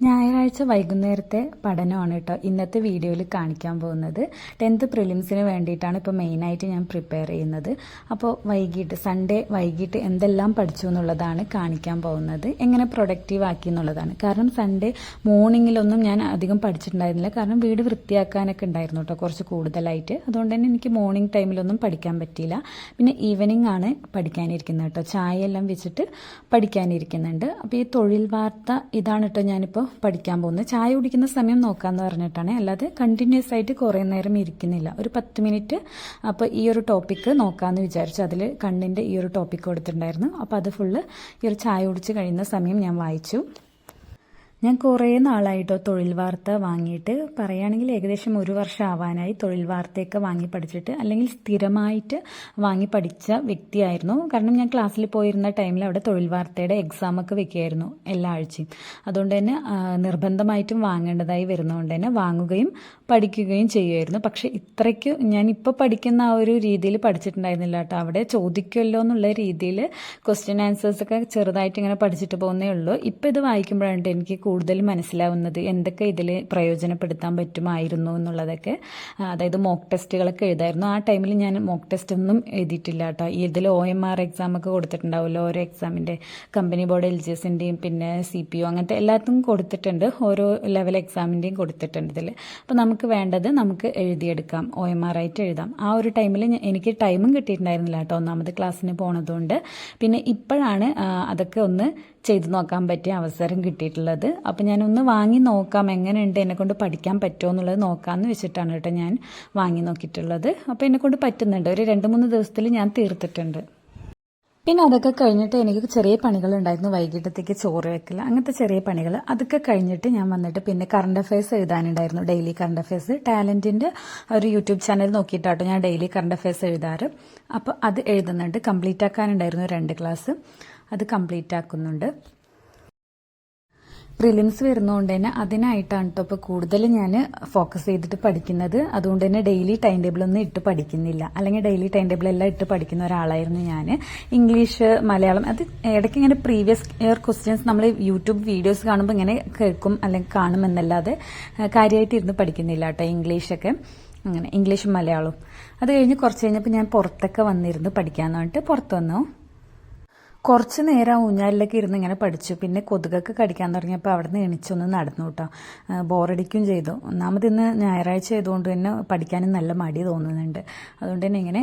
ഞായറാഴ്ച വൈകുന്നേരത്തെ പഠനമാണ് കേട്ടോ ഇന്നത്തെ വീഡിയോയിൽ കാണിക്കാൻ പോകുന്നത്. 10th പ്രിലിംസിന് വേണ്ടിയിട്ടാണ് ഇപ്പോൾ മെയിനായിട്ട് ഞാൻ പ്രിപ്പയർ ചെയ്യുന്നത്. അപ്പോൾ സൺഡേ വൈകിട്ട് എന്തെല്ലാം പഠിച്ചു എന്നുള്ളതാണ് കാണിക്കാൻ പോകുന്നത്. എങ്ങനെ പ്രൊഡക്റ്റീവ് ആക്കി എന്നുള്ളതാണ്. കാരണം സൺഡേ മോർണിംഗിലൊന്നും ഞാൻ അധികം പഠിച്ചിട്ടുണ്ടായിരുന്നില്ല. കാരണം വീട് വൃത്തിയാക്കാനൊക്കെ ഉണ്ടായിരുന്നു കേട്ടോ കുറച്ച് കൂടുതലായിട്ട്. അതുകൊണ്ട് തന്നെ എനിക്ക് മോർണിംഗ് ടൈമിലൊന്നും പഠിക്കാൻ പറ്റിയില്ല. പിന്നെ ഈവനിങ് ആണ് പഠിക്കാനിരിക്കുന്നത് കേട്ടോ. ചായയെല്ലാം വെച്ചിട്ട് പഠിക്കാനിരിക്കുന്നുണ്ട്. അപ്പോൾ ഈ തൊഴിൽ വാർത്ത ഇതാണ് കേട്ടോ ഞാനിപ്പോൾ പഠിക്കാൻ പോകുന്നത്. ചായ കുടിക്കുന്ന സമയം നോക്കാമെന്ന് പറഞ്ഞിട്ടാണ്, അല്ലാതെ കണ്ടിന്യൂസ് ആയിട്ട് കുറേ നേരം ഇരിക്കുന്നില്ല. ഒരു 10 മിനിറ്റ് അപ്പോൾ ഈ ഒരു ടോപ്പിക്ക് നോക്കാമെന്ന് വിചാരിച്ചു. അതിൽ കണ്ണിൻ്റെ ഈ ഒരു ടോപ്പിക്ക് കൊടുത്തിട്ടുണ്ടായിരുന്നു. അപ്പോൾ അത് ഫുള്ള് ഈ ഒരു ചായ കുടിച്ച് കഴിയുന്ന സമയം ഞാൻ വായിച്ചു. ഞാൻ കുറേ നാളായിട്ടോ തൊഴിൽ വാർത്ത വാങ്ങിയിട്ട്, പറയുകയാണെങ്കിൽ ഏകദേശം 1 വർഷം ആവാനായി തൊഴിൽ വാർത്തയൊക്കെ വാങ്ങി പഠിച്ചിട്ട്. അല്ലെങ്കിൽ സ്ഥിരമായിട്ട് വാങ്ങി പഠിച്ച വ്യക്തിയായിരുന്നു. കാരണം ഞാൻ ക്ലാസ്സിൽ പോയിരുന്ന ടൈമിൽ അവിടെ തൊഴിൽ വാർത്തയുടെ എക്സാമൊക്കെ വെക്കുകയായിരുന്നു എല്ലാ ആഴ്ചയും. അതുകൊണ്ട് തന്നെ നിർബന്ധമായിട്ടും വാങ്ങേണ്ടതായി വരുന്നതുകൊണ്ട് തന്നെ വാങ്ങുകയും പഠിക്കുകയും ചെയ്യുമായിരുന്നു. പക്ഷെ ഇത്രയ്ക്ക് ഞാനിപ്പോൾ പഠിക്കുന്ന ആ ഒരു രീതിയിൽ പഠിച്ചിട്ടുണ്ടായിരുന്നില്ല കേട്ടോ. അവിടെ ചോദിക്കുമല്ലോ എന്നുള്ള രീതിയിൽ ക്വസ്റ്റ്യൻ ആൻസേഴ്സൊക്കെ ചെറുതായിട്ട് ഇങ്ങനെ പഠിച്ചിട്ട് പോകുന്നേ ഉള്ളൂ. ഇപ്പം ഇത് വായിക്കുമ്പോഴാണ് എനിക്ക് കൂടുതൽ മനസ്സിലാവുന്നത് എന്തൊക്കെ ഇതിൽ പ്രയോജനപ്പെടുത്താൻ പറ്റുമായിരുന്നു എന്നുള്ളതൊക്കെ. അതായത് മോക്ക് ടെസ്റ്റുകളൊക്കെ എഴുതായിരുന്നു. ആ ടൈമിൽ ഞാൻ മോക്ക് ടെസ്റ്റ് ഒന്നും എഴുതിയിട്ടില്ല കേട്ടോ. ഇതിൽ OMR എക്സാമൊക്കെ കൊടുത്തിട്ടുണ്ടാവുമല്ലോ, ഓരോ എക്സാമിൻ്റെ കമ്പനി ബോർഡ് LGSൻ്റെയും പിന്നെ CPO അങ്ങനത്തെ എല്ലാത്തും കൊടുത്തിട്ടുണ്ട്. ഓരോ ലെവൽ എക്സാമിൻ്റെയും കൊടുത്തിട്ടുണ്ട് ഇതിൽ. അപ്പോൾ നമുക്ക് വേണ്ടത് നമുക്ക് എഴുതിയെടുക്കാം, OMR ആയിട്ട് എഴുതാം. ആ ഒരു ടൈമിൽ എനിക്ക് ടൈമും കിട്ടിയിട്ടുണ്ടായിരുന്നില്ല കേട്ടോ, ഒന്നാമത് ക്ലാസ്സിന് പോണതുകൊണ്ട്. പിന്നെ ഇപ്പോഴാണ് അതൊക്കെ ഒന്ന് ചെയ്ത് നോക്കാൻ പറ്റിയ അവസരം കിട്ടിയിട്ടുള്ളത്. അപ്പോൾ ഞാനൊന്ന് വാങ്ങി നോക്കാം എങ്ങനെയുണ്ട്, എന്നെക്കൊണ്ട് പഠിക്കാൻ പറ്റുമോ എന്നുള്ളത് നോക്കാമെന്ന് വെച്ചിട്ടാണ് കേട്ടോ ഞാൻ വാങ്ങി നോക്കിയിട്ടുള്ളത്. അപ്പോൾ എന്നെക്കൊണ്ട് പറ്റുന്നുണ്ട്. ഒരു 2-3 ദിവസത്തിൽ ഞാൻ തീർത്തിട്ടുണ്ട്. പിന്നെ അതൊക്കെ കഴിഞ്ഞിട്ട് എനിക്ക് ചെറിയ പണികളുണ്ടായിരുന്നു. വൈകിട്ടത്തേക്ക് ചോറ് വെക്കൽ, അങ്ങനത്തെ ചെറിയ പണികൾ. അതൊക്കെ കഴിഞ്ഞിട്ട് ഞാൻ വന്നിട്ട് പിന്നെ കറണ്ട് അഫയേഴ്സ് എഴുതാനുണ്ടായിരുന്നു. ഡെയിലി കറണ്ട് അഫയേഴ്സ് ടാലൻറ്റിൻ്റെ ഒരു യൂട്യൂബ് ചാനൽ നോക്കിയിട്ടാട്ടോ ഞാൻ ഡെയിലി കറണ്ട് അഫയേഴ്സ് എഴുതാറ്. അപ്പോൾ അത് എഴുതുന്നുണ്ട്. കംപ്ലീറ്റ് ആക്കാനുണ്ടായിരുന്നു 2 ക്ലാസ്, അത് കംപ്ലീറ്റ് ആക്കുന്നുണ്ട്. പ്രിലിംസ് വരുന്നതുകൊണ്ട് തന്നെ അതിനായിട്ടാണ് കേട്ടോ ഇപ്പോൾ കൂടുതൽ ഞാൻ ഫോക്കസ് ചെയ്തിട്ട് പഠിക്കുന്നത്. അതുകൊണ്ട് തന്നെ ഡെയിലി ടൈം ടേബിൾ ഒന്നും ഇട്ട് പഠിക്കുന്നില്ല. അല്ലെങ്കിൽ ഡെയിലി ടൈം ടേബിൾ എല്ലാം ഇട്ട് പഠിക്കുന്ന ഒരാളായിരുന്നു ഞാൻ. ഇംഗ്ലീഷ്, മലയാളം അത് ഇടയ്ക്ക് ഇങ്ങനെ പ്രീവിയസ് ഇയർ ക്വസ്റ്റ്യൻസ് നമ്മൾ യൂട്യൂബ് വീഡിയോസ് കാണുമ്പോൾ ഇങ്ങനെ കേൾക്കും അല്ലെങ്കിൽ കാണുമെന്നല്ലാതെ കാര്യമായിട്ട് ഇരുന്ന് പഠിക്കുന്നില്ല കേട്ടോ. ഇംഗ്ലീഷൊക്കെ അങ്ങനെ, ഇംഗ്ലീഷും മലയാളവും. അത് കഴിഞ്ഞ് കുറച്ച് കഴിഞ്ഞപ്പോൾ ഞാൻ പുറത്തൊക്കെ വന്നിരുന്ന് പഠിക്കാമെന്ന് പറഞ്ഞിട്ട് പുറത്ത് വന്നു. കുറച്ച് നേരം ഊഞ്ഞാലിലൊക്കെ ഇരുന്ന് ഇങ്ങനെ പഠിച്ചു. പിന്നെ കൊതുകൊക്കെ കടിക്കാൻ തുടങ്ങിയപ്പോൾ അവിടെ നിന്ന് എണിച്ചൊന്ന് നടന്നു കേട്ടോ. ബോറടിക്കും ചെയ്തു. ഒന്നാമത് ഇന്ന് ഞായറാഴ്ച ആയതുകൊണ്ട് തന്നെ പഠിക്കാനും നല്ല മടി തോന്നുന്നുണ്ട്. അതുകൊണ്ട് തന്നെ ഇങ്ങനെ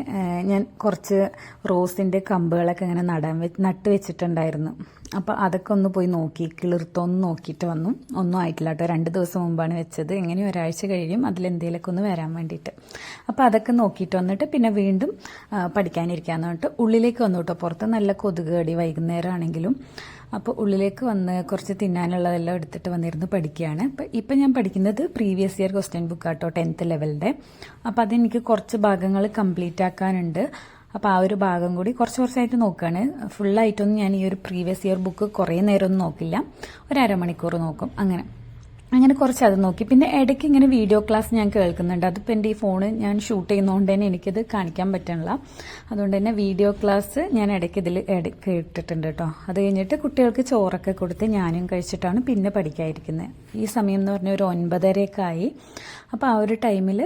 ഞാൻ കുറച്ച് റോസിൻ്റെ കമ്പുകളൊക്കെ ഇങ്ങനെ നട്ട് വെച്ചിട്ടുണ്ടായിരുന്നു. അപ്പോൾ അതൊക്കെ ഒന്ന് പോയി നോക്കി, കിളിർത്തൊന്ന് നോക്കിയിട്ട് വന്നു. ഒന്നും ആയിട്ടില്ല കേട്ടോ. 2 ദിവസം മുമ്പാണ് വെച്ചത്. എങ്ങനെ ഒരാഴ്ച കഴിയും അതിലെന്തെങ്കിലുമൊക്കെ ഒന്ന് വരാൻ വേണ്ടിയിട്ട്. അപ്പോൾ അതൊക്കെ നോക്കിയിട്ട് വന്നിട്ട് പിന്നെ വീണ്ടും പഠിക്കാനിരിക്കാന്ന് പറഞ്ഞിട്ട് ഉള്ളിലേക്ക് വന്നു കേട്ടോ. പുറത്ത് നല്ല കൊതുക് കടി വൈകുന്നേരം ആണെങ്കിലും. അപ്പോൾ ഉള്ളിലേക്ക് വന്ന് കുറച്ച് തിന്നാനുള്ളതെല്ലാം എടുത്തിട്ട് വന്നിരുന്ന് പഠിക്കുകയാണ്. ഇപ്പം ഞാൻ പഠിക്കുന്നത് പ്രീവിയസ് ഇയർ ക്വസ്റ്റ്യൻ ബുക്ക് ആട്ടോ, 10th ലെവലിൻ്റെ. അപ്പോൾ അതെനിക്ക് കുറച്ച് ഭാഗങ്ങൾ കംപ്ലീറ്റ് ആക്കാനുണ്ട്. അപ്പോൾ ആ ഒരു ഭാഗം കൂടി കുറച്ചായിട്ട് നോക്കുകയാണ്. ഫുള്ളായിട്ടൊന്നും ഞാൻ ഈ ഒരു പ്രീവിയസ് ഇയർ ബുക്ക് കുറേ നേരമൊന്നും നോക്കില്ല, ഒരു അരമണിക്കൂർ നോക്കും. അങ്ങനെ കുറച്ച് അത് നോക്കി. പിന്നെ ഇടയ്ക്ക് ഇങ്ങനെ വീഡിയോ ക്ലാസ് ഞാൻ കേൾക്കുന്നുണ്ട്. അതിപ്പോൾ എൻ്റെ ഈ ഫോണ് ഞാൻ ഷൂട്ട് ചെയ്യുന്നതുകൊണ്ട് തന്നെ എനിക്കിത് കാണിക്കാൻ പറ്റണില്ല. അതുകൊണ്ട് തന്നെ വീഡിയോ ക്ലാസ് ഞാൻ ഇടയ്ക്ക് ഇതിൽ കേട്ടിട്ടുണ്ട് കേട്ടോ. അത് കഴിഞ്ഞിട്ട് കുട്ടികൾക്ക് ചോറൊക്കെ കൊടുത്ത് ഞാനും കഴിച്ചിട്ടാണ് പിന്നെ പഠിക്കാതിരിക്കുന്നത്. ഈ സമയം എന്ന് പറഞ്ഞാൽ ഒരു 9:30 ആയി. അപ്പോൾ ആ ഒരു ടൈമിൽ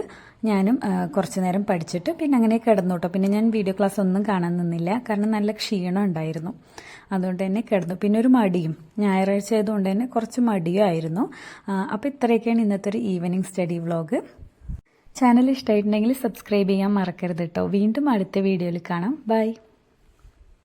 ഞാനും കുറച്ച് നേരം പഠിച്ചിട്ട് പിന്നെ അങ്ങനെ കിടന്നു കേട്ടോ. പിന്നെ ഞാൻ വീഡിയോ ക്ലാസ് ഒന്നും കാണാൻ നിന്നില്ല, കാരണം നല്ല ക്ഷീണം ഉണ്ടായിരുന്നു. അതുകൊണ്ട് തന്നെ കിടന്നു. പിന്നെ ഒരു മടിയും, ഞായറാഴ്ച ആയതുകൊണ്ട് തന്നെ കുറച്ച് മടിയും ആയിരുന്നു. അപ്പോൾ ഇത്രയൊക്കെയാണ് ഇന്നത്തെ ഒരു ഈവനിങ് സ്റ്റഡി വ്ളോഗ്. ചാനൽ ഇഷ്ടമായിട്ടുണ്ടെങ്കിൽ സബ്സ്ക്രൈബ് ചെയ്യാൻ മറക്കരുത് കേട്ടോ. വീണ്ടും അടുത്ത വീഡിയോയിൽ കാണാം. ബൈ.